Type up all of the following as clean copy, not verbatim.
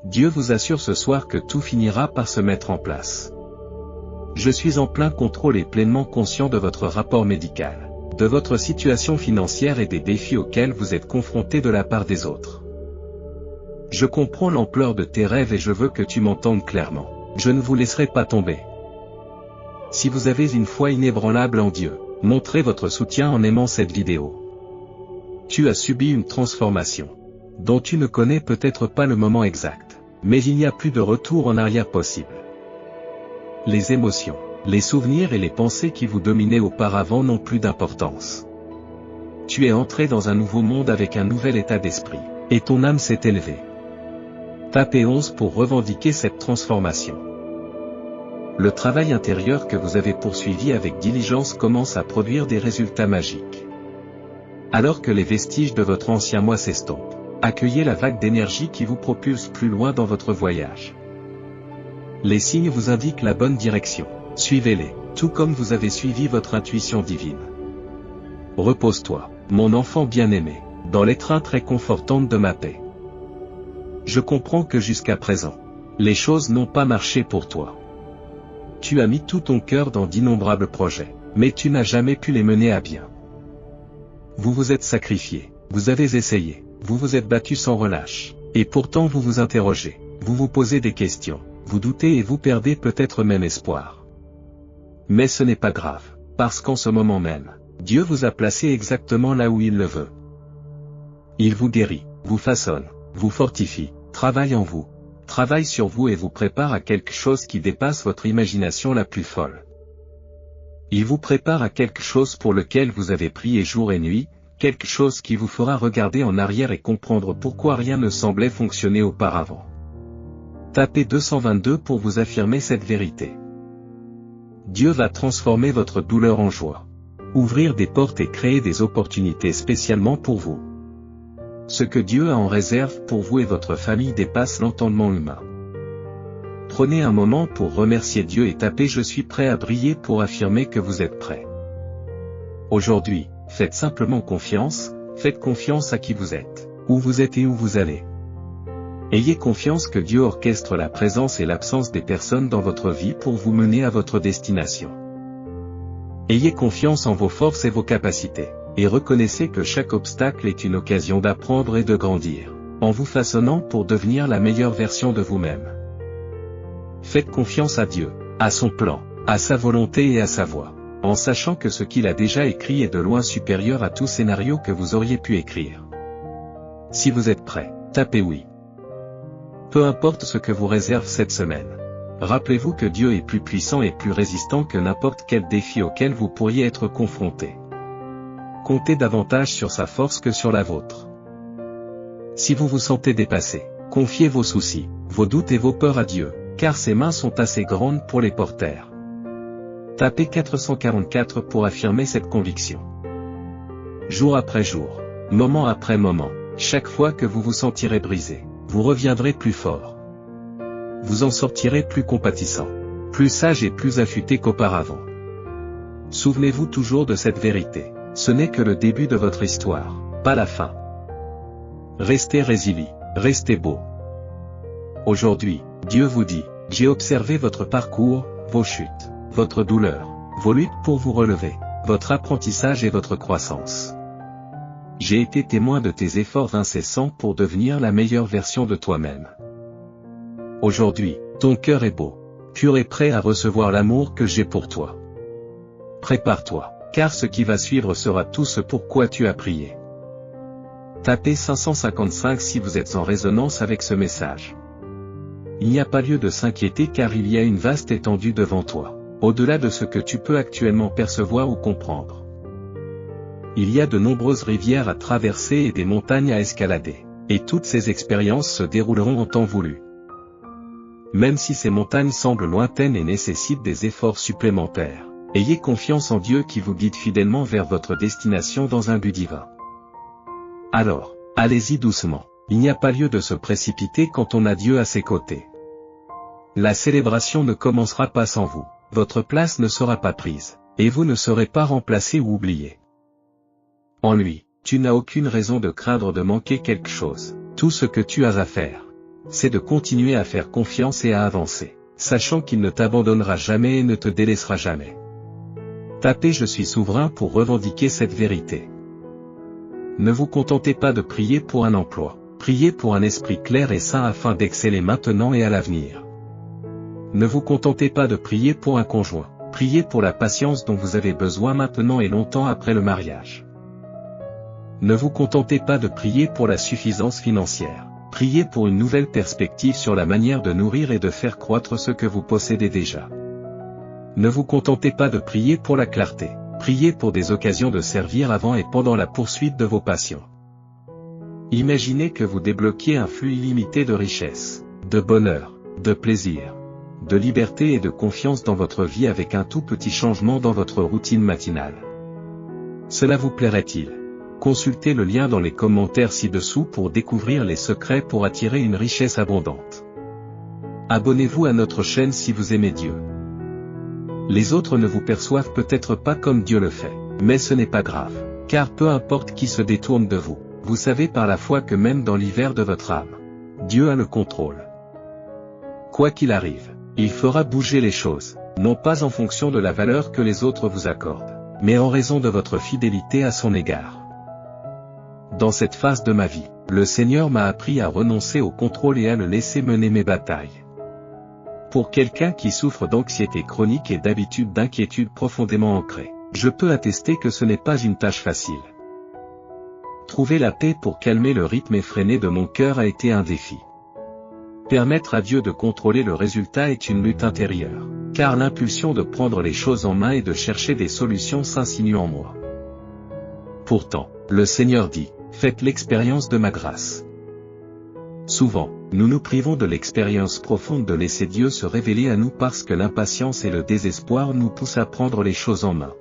Dieu vous assure ce soir que tout finira par se mettre en place. Je suis en plein contrôle et pleinement conscient de votre rapport médical, de votre situation financière et des défis auxquels vous êtes confrontés de la part des autres. Je comprends l'ampleur de tes rêves et je veux que tu m'entendes clairement. Je ne vous laisserai pas tomber. Si vous avez une foi inébranlable en Dieu, montrez votre soutien en aimant cette vidéo. Tu as subi une transformation, dont tu ne connais peut-être pas le moment exact, mais il n'y a plus de retour en arrière possible. Les émotions, les souvenirs et les pensées qui vous dominaient auparavant n'ont plus d'importance. Tu es entré dans un nouveau monde avec un nouvel état d'esprit, et ton âme s'est élevée. Tapez 11 pour revendiquer cette transformation. Le travail intérieur que vous avez poursuivi avec diligence commence à produire des résultats magiques. Alors que les vestiges de votre ancien moi s'estompent, accueillez la vague d'énergie qui vous propulse plus loin dans votre voyage. Les signes vous indiquent la bonne direction, suivez-les, tout comme vous avez suivi votre intuition divine. Repose-toi, mon enfant bien-aimé, dans l'étreinte réconfortante de ma paix. Je comprends que jusqu'à présent, les choses n'ont pas marché pour toi. Tu as mis tout ton cœur dans d'innombrables projets, mais tu n'as jamais pu les mener à bien. Vous vous êtes sacrifié, vous avez essayé, vous vous êtes battu sans relâche, et pourtant vous vous interrogez, vous vous posez des questions, vous doutez et vous perdez peut-être même espoir. Mais ce n'est pas grave, parce qu'en ce moment même, Dieu vous a placé exactement là où il le veut. Il vous guérit, vous façonne, vous fortifie, travaille en vous, travaille sur vous et vous prépare à quelque chose qui dépasse votre imagination la plus folle. Il vous prépare à quelque chose pour lequel vous avez prié jour et nuit, quelque chose qui vous fera regarder en arrière et comprendre pourquoi rien ne semblait fonctionner auparavant. Tapez 222 pour vous affirmer cette vérité. Dieu va transformer votre douleur en joie, ouvrir des portes et créer des opportunités spécialement pour vous. Ce que Dieu a en réserve pour vous et votre famille dépasse l'entendement humain. Prenez un moment pour remercier Dieu et tapez « Je suis prêt à briller » pour affirmer que vous êtes prêt. Aujourd'hui, faites simplement confiance, faites confiance à qui vous êtes, où vous êtes et où vous allez. Ayez confiance que Dieu orchestre la présence et l'absence des personnes dans votre vie pour vous mener à votre destination. Ayez confiance en vos forces et vos capacités. Et reconnaissez que chaque obstacle est une occasion d'apprendre et de grandir, en vous façonnant pour devenir la meilleure version de vous-même. Faites confiance à Dieu, à son plan, à sa volonté et à sa voix, en sachant que ce qu'il a déjà écrit est de loin supérieur à tout scénario que vous auriez pu écrire. Si vous êtes prêt, tapez oui. Peu importe ce que vous réserve cette semaine. Rappelez-vous que Dieu est plus puissant et plus résistant que n'importe quel défi auquel vous pourriez être confronté. Comptez davantage sur sa force que sur la vôtre. Si vous vous sentez dépassé, confiez vos soucis, vos doutes et vos peurs à Dieu, car ses mains sont assez grandes pour les porter. Tapez 444 pour affirmer cette conviction. Jour après jour, moment après moment, chaque fois que vous vous sentirez brisé, vous reviendrez plus fort. Vous en sortirez plus compatissant, plus sage et plus affûté qu'auparavant. Souvenez-vous toujours de cette vérité. Ce n'est que le début de votre histoire, pas la fin. Restez résilient, restez beau. Aujourd'hui, Dieu vous dit, j'ai observé votre parcours, vos chutes, votre douleur, vos luttes pour vous relever, votre apprentissage et votre croissance. J'ai été témoin de tes efforts incessants pour devenir la meilleure version de toi-même. Aujourd'hui, ton cœur est beau, pur et prêt à recevoir l'amour que j'ai pour toi. Prépare-toi. Car ce qui va suivre sera tout ce pour quoi tu as prié. Tapez 555 si vous êtes en résonance avec ce message. Il n'y a pas lieu de s'inquiéter car il y a une vaste étendue devant toi, au-delà de ce que tu peux actuellement percevoir ou comprendre. Il y a de nombreuses rivières à traverser et des montagnes à escalader, et toutes ces expériences se dérouleront en temps voulu. Même si ces montagnes semblent lointaines et nécessitent des efforts supplémentaires, ayez confiance en Dieu qui vous guide fidèlement vers votre destination dans un but divin. Alors, allez-y doucement, il n'y a pas lieu de se précipiter quand on a Dieu à ses côtés. La célébration ne commencera pas sans vous, votre place ne sera pas prise, et vous ne serez pas remplacé ou oublié. En lui, tu n'as aucune raison de craindre de manquer quelque chose, tout ce que tu as à faire, c'est de continuer à faire confiance et à avancer, sachant qu'il ne t'abandonnera jamais et ne te délaissera jamais. Tapez Je suis souverain pour revendiquer cette vérité. Ne vous contentez pas de prier pour un emploi, priez pour un esprit clair et sain afin d'exceller maintenant et à l'avenir. Ne vous contentez pas de prier pour un conjoint, priez pour la patience dont vous avez besoin maintenant et longtemps après le mariage. Ne vous contentez pas de prier pour la suffisance financière, priez pour une nouvelle perspective sur la manière de nourrir et de faire croître ce que vous possédez déjà. Ne vous contentez pas de prier pour la clarté, priez pour des occasions de servir avant et pendant la poursuite de vos passions. Imaginez que vous débloquiez un flux illimité de richesse, de bonheur, de plaisir, de liberté et de confiance dans votre vie avec un tout petit changement dans votre routine matinale. Cela vous plairait-il? Consultez le lien dans les commentaires ci-dessous pour découvrir les secrets pour attirer une richesse abondante. Abonnez-vous à notre chaîne si vous aimez Dieu. Les autres ne vous perçoivent peut-être pas comme Dieu le fait, mais ce n'est pas grave, car peu importe qui se détourne de vous, vous savez par la foi que même dans l'hiver de votre âme, Dieu a le contrôle. Quoi qu'il arrive, il fera bouger les choses, non pas en fonction de la valeur que les autres vous accordent, mais en raison de votre fidélité à son égard. Dans cette phase de ma vie, le Seigneur m'a appris à renoncer au contrôle et à le laisser mener mes batailles. Pour quelqu'un qui souffre d'anxiété chronique et d'habitudes d'inquiétude profondément ancrées, je peux attester que ce n'est pas une tâche facile. Trouver la paix pour calmer le rythme effréné de mon cœur a été un défi. Permettre à Dieu de contrôler le résultat est une lutte intérieure, car l'impulsion de prendre les choses en main et de chercher des solutions s'insinue en moi. Pourtant, le Seigneur dit, faites l'expérience de ma grâce. Souvent, nous nous privons de l'expérience profonde de laisser Dieu se révéler à nous parce que l'impatience et le désespoir nous poussent à prendre les choses en main.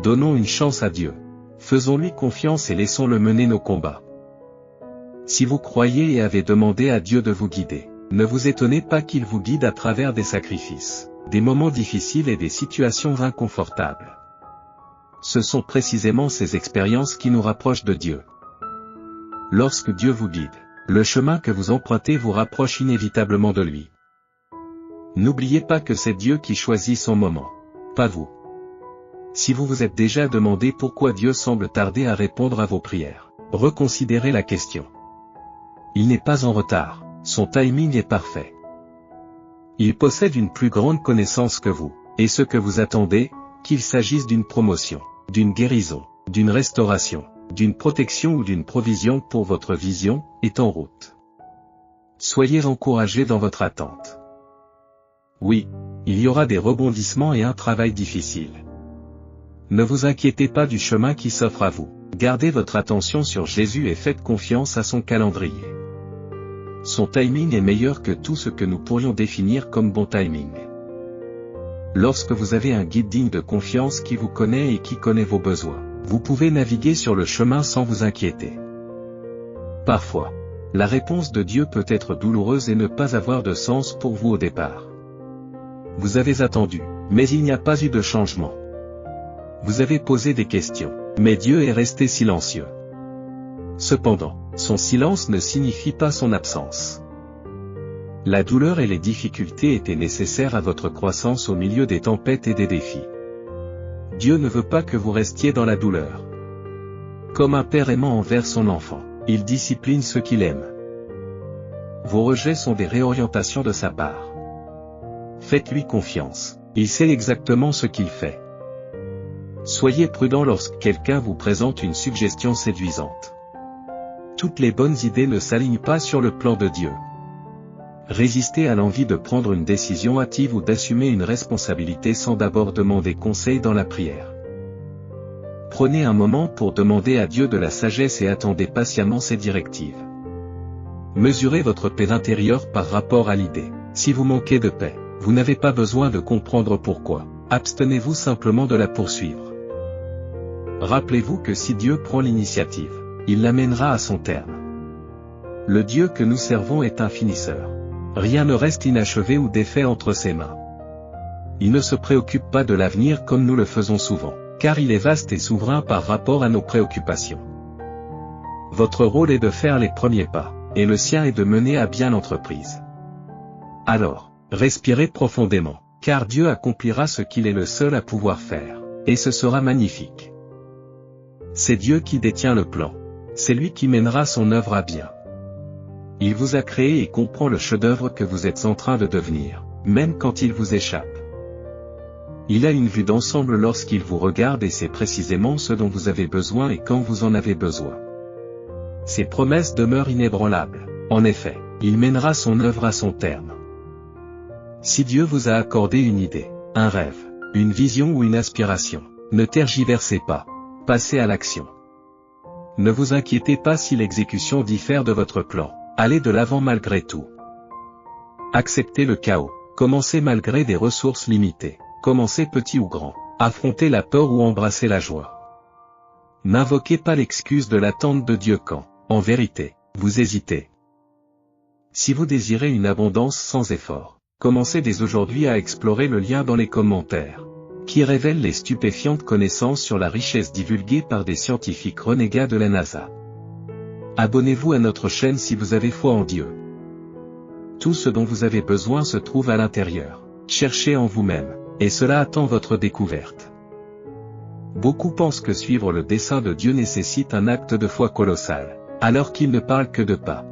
Donnons une chance à Dieu. Faisons-lui confiance et laissons-le mener nos combats. Si vous croyez et avez demandé à Dieu de vous guider, ne vous étonnez pas qu'il vous guide à travers des sacrifices, des moments difficiles et des situations inconfortables. Ce sont précisément ces expériences qui nous rapprochent de Dieu. Lorsque Dieu vous guide, le chemin que vous empruntez vous rapproche inévitablement de lui. N'oubliez pas que c'est Dieu qui choisit son moment, pas vous. Si vous vous êtes déjà demandé pourquoi Dieu semble tarder à répondre à vos prières, reconsidérez la question. Il n'est pas en retard, son timing est parfait. Il possède une plus grande connaissance que vous, et ce que vous attendez, qu'il s'agisse d'une promotion, d'une guérison, d'une restauration, d'une protection ou d'une provision pour votre vision, est en route. Soyez encouragés dans votre attente. Oui, il y aura des rebondissements et un travail difficile. Ne vous inquiétez pas du chemin qui s'offre à vous, gardez votre attention sur Jésus et faites confiance à son calendrier. Son timing est meilleur que tout ce que nous pourrions définir comme bon timing. Lorsque vous avez un guide digne de confiance qui vous connaît et qui connaît vos besoins, vous pouvez naviguer sur le chemin sans vous inquiéter. Parfois, la réponse de Dieu peut être douloureuse et ne pas avoir de sens pour vous au départ. Vous avez attendu, mais il n'y a pas eu de changement. Vous avez posé des questions, mais Dieu est resté silencieux. Cependant, son silence ne signifie pas son absence. La douleur et les difficultés étaient nécessaires à votre croissance au milieu des tempêtes et des défis. Dieu ne veut pas que vous restiez dans la douleur. Comme un père aimant envers son enfant, il discipline ceux qu'il aime. Vos rejets sont des réorientations de sa part. Faites-lui confiance, il sait exactement ce qu'il fait. Soyez prudent lorsque quelqu'un vous présente une suggestion séduisante. Toutes les bonnes idées ne s'alignent pas sur le plan de Dieu. Résistez à l'envie de prendre une décision hâtive ou d'assumer une responsabilité sans d'abord demander conseil dans la prière. Prenez un moment pour demander à Dieu de la sagesse et attendez patiemment ses directives. Mesurez votre paix intérieure par rapport à l'idée. Si vous manquez de paix, vous n'avez pas besoin de comprendre pourquoi. Abstenez-vous simplement de la poursuivre. Rappelez-vous que si Dieu prend l'initiative, il l'amènera à son terme. Le Dieu que nous servons est un finisseur. Rien ne reste inachevé ou défait entre ses mains. Il ne se préoccupe pas de l'avenir comme nous le faisons souvent, car il est vaste et souverain par rapport à nos préoccupations. Votre rôle est de faire les premiers pas, et le sien est de mener à bien l'entreprise. Alors, respirez profondément, car Dieu accomplira ce qu'il est le seul à pouvoir faire, et ce sera magnifique. C'est Dieu qui détient le plan. C'est lui qui mènera son œuvre à bien. Il vous a créé et comprend le chef-d'œuvre que vous êtes en train de devenir, même quand il vous échappe. Il a une vue d'ensemble lorsqu'il vous regarde et sait précisément ce dont vous avez besoin et quand vous en avez besoin. Ses promesses demeurent inébranlables. En effet, il mènera son œuvre à son terme. Si Dieu vous a accordé une idée, un rêve, une vision ou une aspiration, ne tergiversez pas. Passez à l'action. Ne vous inquiétez pas si l'exécution diffère de votre plan. Allez de l'avant malgré tout. Acceptez le chaos. Commencez malgré des ressources limitées. Commencez petit ou grand. Affrontez la peur ou embrassez la joie. N'invoquez pas l'excuse de l'attente de Dieu quand, en vérité, vous hésitez. Si vous désirez une abondance sans effort, commencez dès aujourd'hui à explorer le lien dans les commentaires, qui révèle les stupéfiantes connaissances sur la richesse divulguée par des scientifiques renégats de la NASA. Abonnez-vous à notre chaîne si vous avez foi en Dieu. Tout ce dont vous avez besoin se trouve à l'intérieur. Cherchez en vous-même, et cela attend votre découverte. Beaucoup pensent que suivre le dessein de Dieu nécessite un acte de foi colossal, alors qu'il ne parle que de pas.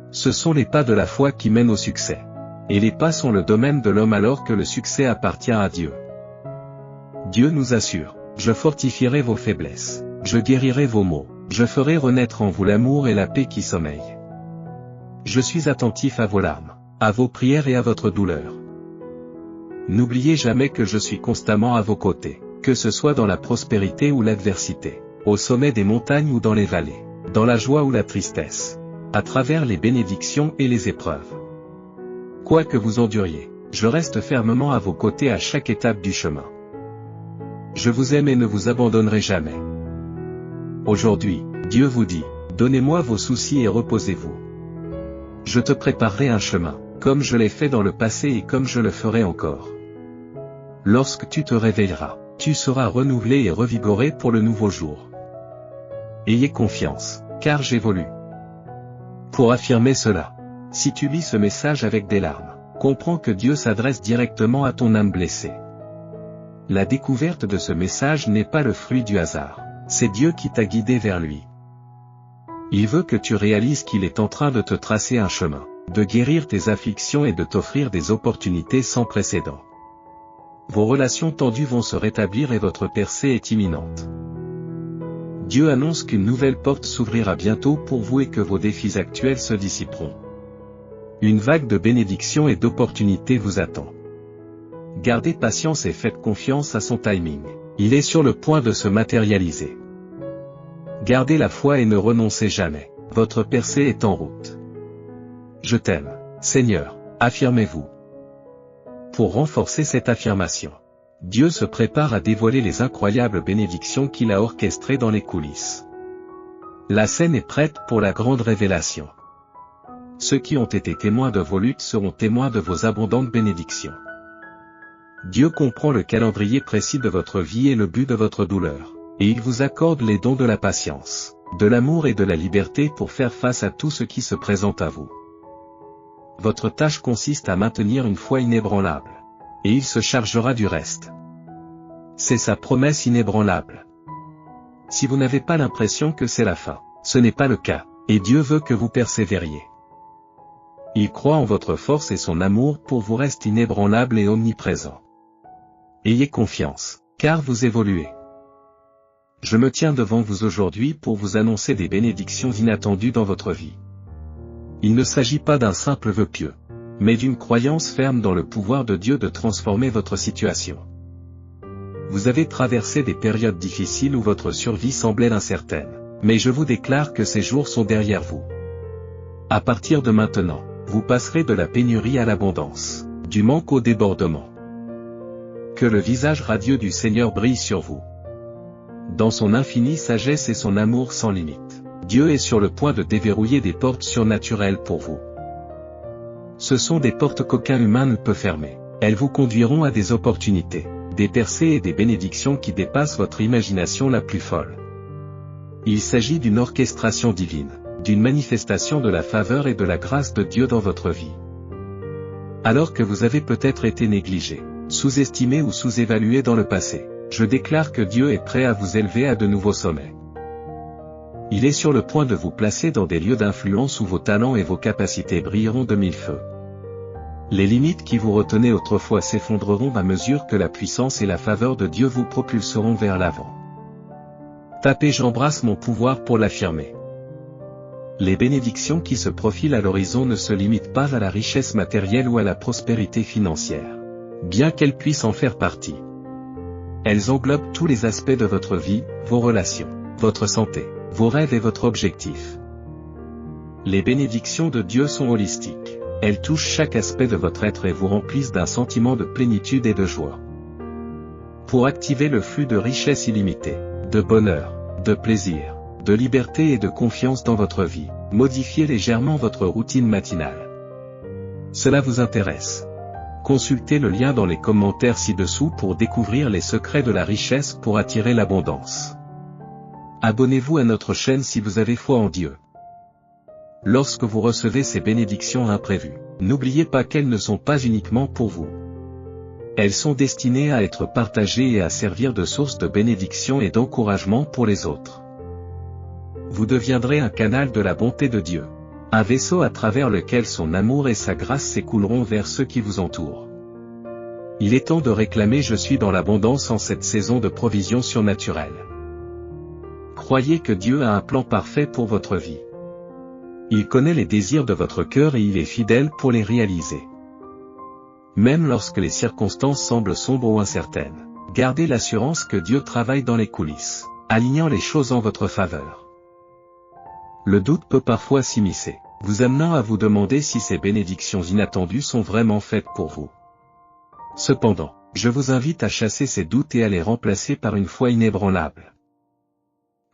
Ce sont les pas de la foi qui mènent au succès. Et les pas sont le domaine de l'homme alors que le succès appartient à Dieu. Dieu nous assure, « Je fortifierai vos faiblesses, je guérirai vos maux, je ferai renaître en vous l'amour et la paix qui sommeillent. Je suis attentif à vos larmes, à vos prières et à votre douleur. N'oubliez jamais que je suis constamment à vos côtés, que ce soit dans la prospérité ou l'adversité, au sommet des montagnes ou dans les vallées, dans la joie ou la tristesse, à travers les bénédictions et les épreuves. Quoi que vous enduriez, je reste fermement à vos côtés à chaque étape du chemin. Je vous aime et ne vous abandonnerai jamais. Aujourd'hui, Dieu vous dit, donnez-moi vos soucis et reposez-vous. Je te préparerai un chemin, comme je l'ai fait dans le passé et comme je le ferai encore. Lorsque tu te réveilleras, tu seras renouvelé et revigoré pour le nouveau jour. Ayez confiance, car j'évolue. Pour affirmer cela, si tu lis ce message avec des larmes, comprends que Dieu s'adresse directement à ton âme blessée. La découverte de ce message n'est pas le fruit du hasard, c'est Dieu qui t'a guidé vers lui. Il veut que tu réalises qu'il est en train de te tracer un chemin, de guérir tes afflictions et de t'offrir des opportunités sans précédent. Vos relations tendues vont se rétablir et votre percée est imminente. Dieu annonce qu'une nouvelle porte s'ouvrira bientôt pour vous et que vos défis actuels se dissiperont. Une vague de bénédictions et d'opportunités vous attend. Gardez patience et faites confiance à son timing. Il est sur le point de se matérialiser. Gardez la foi et ne renoncez jamais. Votre percée est en route. Je t'aime, Seigneur, affirmez-vous. Pour renforcer cette affirmation, Dieu se prépare à dévoiler les incroyables bénédictions qu'il a orchestrées dans les coulisses. La scène est prête pour la grande révélation. Ceux qui ont été témoins de vos luttes seront témoins de vos abondantes bénédictions. Dieu comprend le calendrier précis de votre vie et le but de votre douleur, et il vous accorde les dons de la patience, de l'amour et de la liberté pour faire face à tout ce qui se présente à vous. Votre tâche consiste à maintenir une foi inébranlable, et il se chargera du reste. C'est sa promesse inébranlable. Si vous n'avez pas l'impression que c'est la fin, ce n'est pas le cas, et Dieu veut que vous persévériez. Il croit en votre force et son amour pour vous reste inébranlable et omniprésent. Ayez confiance, car vous évoluez. Je me tiens devant vous aujourd'hui pour vous annoncer des bénédictions inattendues dans votre vie. Il ne s'agit pas d'un simple vœu pieux, mais d'une croyance ferme dans le pouvoir de Dieu de transformer votre situation. Vous avez traversé des périodes difficiles où votre survie semblait incertaine, mais je vous déclare que ces jours sont derrière vous. À partir de maintenant, vous passerez de la pénurie à l'abondance, du manque au débordement. Que le visage radieux du Seigneur brille sur vous. Dans son infinie sagesse et son amour sans limite, Dieu est sur le point de déverrouiller des portes surnaturelles pour vous. Ce sont des portes qu'aucun humain ne peut fermer. Elles vous conduiront à des opportunités, des percées et des bénédictions qui dépassent votre imagination la plus folle. Il s'agit d'une orchestration divine, d'une manifestation de la faveur et de la grâce de Dieu dans votre vie. Alors que vous avez peut-être été négligé, sous-estimé ou sous-évalué dans le passé, je déclare que Dieu est prêt à vous élever à de nouveaux sommets. Il est sur le point de vous placer dans des lieux d'influence où vos talents et vos capacités brilleront de mille feux. Les limites qui vous retenaient autrefois s'effondreront à mesure que la puissance et la faveur de Dieu vous propulseront vers l'avant. Tapez j'embrasse mon pouvoir pour l'affirmer. Les bénédictions qui se profilent à l'horizon ne se limitent pas à la richesse matérielle ou à la prospérité financière, bien qu'elles puissent en faire partie. Elles englobent tous les aspects de votre vie, vos relations, votre santé, vos rêves et votre objectif. Les bénédictions de Dieu sont holistiques. Elles touchent chaque aspect de votre être et vous remplissent d'un sentiment de plénitude et de joie. Pour activer le flux de richesse illimitée, de bonheur, de plaisir, de liberté et de confiance dans votre vie, modifiez légèrement votre routine matinale. Cela vous intéresse? Consultez le lien dans les commentaires ci-dessous pour découvrir les secrets de la richesse pour attirer l'abondance. Abonnez-vous à notre chaîne si vous avez foi en Dieu. Lorsque vous recevez ces bénédictions imprévues, n'oubliez pas qu'elles ne sont pas uniquement pour vous. Elles sont destinées à être partagées et à servir de source de bénédiction et d'encouragement pour les autres. Vous deviendrez un canal de la bonté de Dieu, un vaisseau à travers lequel son amour et sa grâce s'écouleront vers ceux qui vous entourent. Il est temps de réclamer je suis dans l'abondance en cette saison de provision surnaturelle. Croyez que Dieu a un plan parfait pour votre vie. Il connaît les désirs de votre cœur et il est fidèle pour les réaliser. Même lorsque les circonstances semblent sombres ou incertaines, gardez l'assurance que Dieu travaille dans les coulisses, alignant les choses en votre faveur. Le doute peut parfois s'immiscer, vous amenant à vous demander si ces bénédictions inattendues sont vraiment faites pour vous. Cependant, je vous invite à chasser ces doutes et à les remplacer par une foi inébranlable.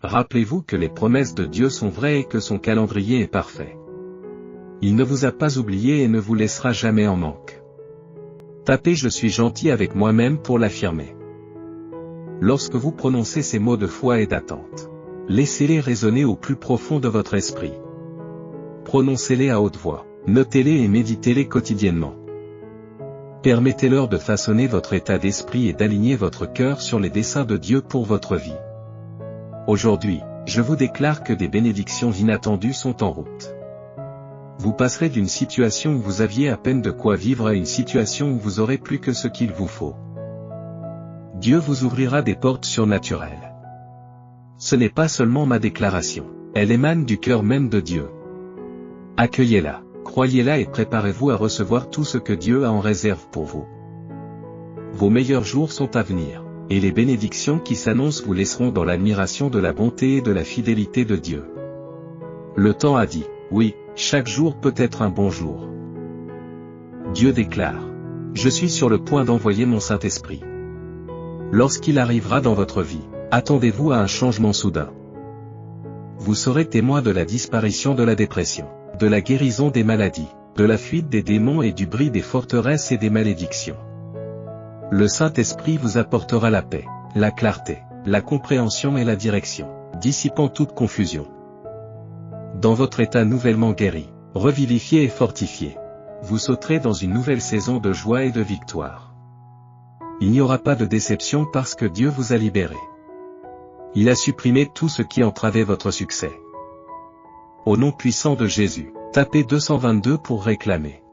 Rappelez-vous que les promesses de Dieu sont vraies et que son calendrier est parfait. Il ne vous a pas oublié et ne vous laissera jamais en manque. Tapez je suis gentil avec moi-même pour l'affirmer. Lorsque vous prononcez ces mots de foi et d'attente, laissez-les résonner au plus profond de votre esprit. Prononcez-les à haute voix, notez-les et méditez-les quotidiennement. Permettez-leur de façonner votre état d'esprit et d'aligner votre cœur sur les desseins de Dieu pour votre vie. Aujourd'hui, je vous déclare que des bénédictions inattendues sont en route. Vous passerez d'une situation où vous aviez à peine de quoi vivre à une situation où vous aurez plus que ce qu'il vous faut. Dieu vous ouvrira des portes surnaturelles. Ce n'est pas seulement ma déclaration, elle émane du cœur même de Dieu. Accueillez-la, croyez-la et préparez-vous à recevoir tout ce que Dieu a en réserve pour vous. Vos meilleurs jours sont à venir. Et les bénédictions qui s'annoncent vous laisseront dans l'admiration de la bonté et de la fidélité de Dieu. Le temps a dit, oui, chaque jour peut être un bon jour. Dieu déclare, je suis sur le point d'envoyer mon Saint-Esprit. Lorsqu'il arrivera dans votre vie, attendez-vous à un changement soudain. Vous serez témoin de la disparition de la dépression, de la guérison des maladies, de la fuite des démons et du bris des forteresses et des malédictions. Le Saint-Esprit vous apportera la paix, la clarté, la compréhension et la direction, dissipant toute confusion. Dans votre état nouvellement guéri, revivifié et fortifié, vous sauterez dans une nouvelle saison de joie et de victoire. Il n'y aura pas de déception parce que Dieu vous a libéré. Il a supprimé tout ce qui entravait votre succès. Au nom puissant de Jésus, tapez 222 pour réclamer.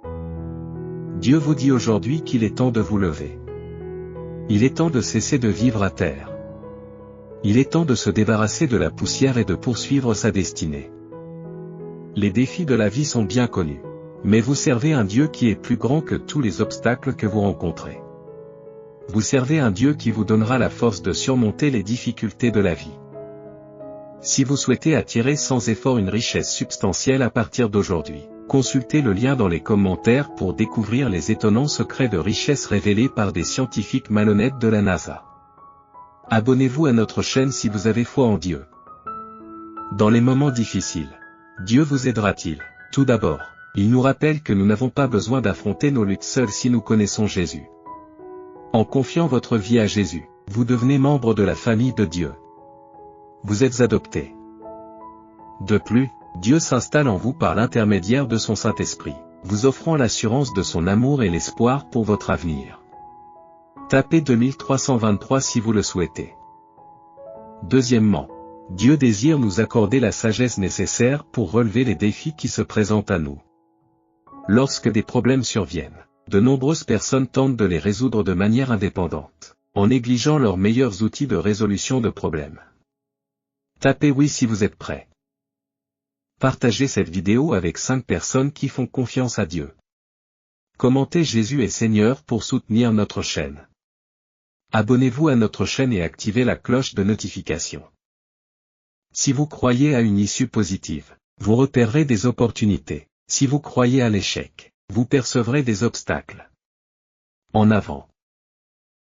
Dieu vous dit aujourd'hui qu'il est temps de vous lever. Il est temps de cesser de vivre à terre. Il est temps de se débarrasser de la poussière et de poursuivre sa destinée. Les défis de la vie sont bien connus. Mais vous servez un Dieu qui est plus grand que tous les obstacles que vous rencontrez. Vous servez un Dieu qui vous donnera la force de surmonter les difficultés de la vie. Si vous souhaitez attirer sans effort une richesse substantielle à partir d'aujourd'hui, consultez le lien dans les commentaires pour découvrir les étonnants secrets de richesse révélés par des scientifiques malhonnêtes de la NASA. Abonnez-vous à notre chaîne si vous avez foi en Dieu. Dans les moments difficiles, Dieu vous aidera-t-il? Tout d'abord, il nous rappelle que nous n'avons pas besoin d'affronter nos luttes seuls si nous connaissons Jésus. En confiant votre vie à Jésus, vous devenez membre de la famille de Dieu. Vous êtes adopté. De plus, Dieu s'installe en vous par l'intermédiaire de son Saint-Esprit, vous offrant l'assurance de son amour et l'espoir pour votre avenir. Tapez 2323 si vous le souhaitez. Deuxièmement, Dieu désire nous accorder la sagesse nécessaire pour relever les défis qui se présentent à nous. Lorsque des problèmes surviennent, de nombreuses personnes tentent de les résoudre de manière indépendante, en négligeant leurs meilleurs outils de résolution de problèmes. Tapez oui si vous êtes prêt. Partagez cette vidéo avec 5 personnes qui font confiance à Dieu. Commentez Jésus est Seigneur pour soutenir notre chaîne. Abonnez-vous à notre chaîne et activez la cloche de notification. Si vous croyez à une issue positive, vous repérerez des opportunités. Si vous croyez à l'échec, vous percevrez des obstacles. En avant.